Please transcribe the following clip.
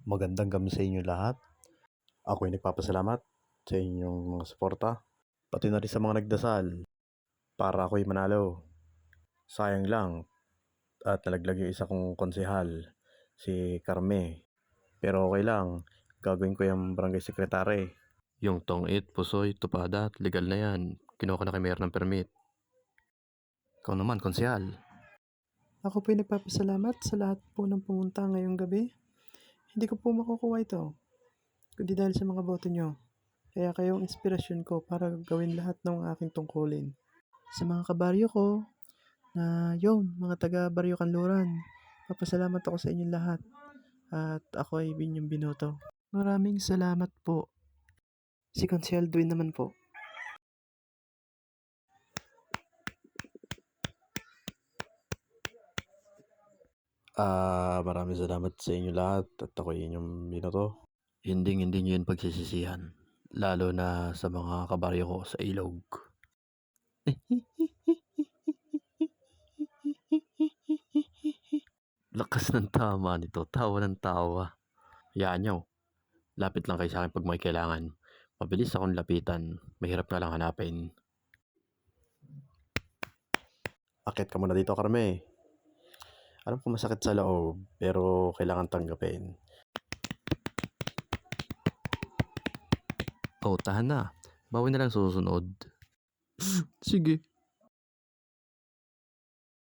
Magandang gabi sa inyo lahat. Ako'y nagpapasalamat sa inyong mga suporta, pati na rin sa mga nagdasal para ako'y manalo. Sayang lang at nalaglag yung isa kong konsehal, si Carme. Pero okay lang, gagawin ko yung barangay secretary. Yung tongit, pusoy, tupada at legal na yan. Kinuha ko na kay mayor ng permit. Ikaw naman, konsehal. Ako po'y nagpapasalamat sa lahat po ng pumunta ngayong gabi. Hindi ko po makukuha ito, kundi dahil sa mga boto nyo. Kaya kayong inspirasyon ko para gawin lahat ng aking tungkulin. Sa mga kabaryo ko, mga taga Baryo Kanluran, papasalamat ako sa inyong lahat. At ako ay binyong binoto. Maraming salamat po. Si Konsehal Dwayne naman po. Maraming salamat sa inyo lahat at ako'y inyong binoto. Hindi nyo yun pagsisisihan, lalo na sa mga kabaryo ko sa ilog. Lakas ng tama nito, tawa ng tawa. Hayaan nyo, lapit lang kayo sa akin pag may kailangan. Mabilis akong lapitan, mahirap nga lang hanapin. Akit ka muna dito, Carme. Alam ko masakit sa loob, pero kailangan tanggapin. Oh, tahan na. Bawi na lang susunod. Sige.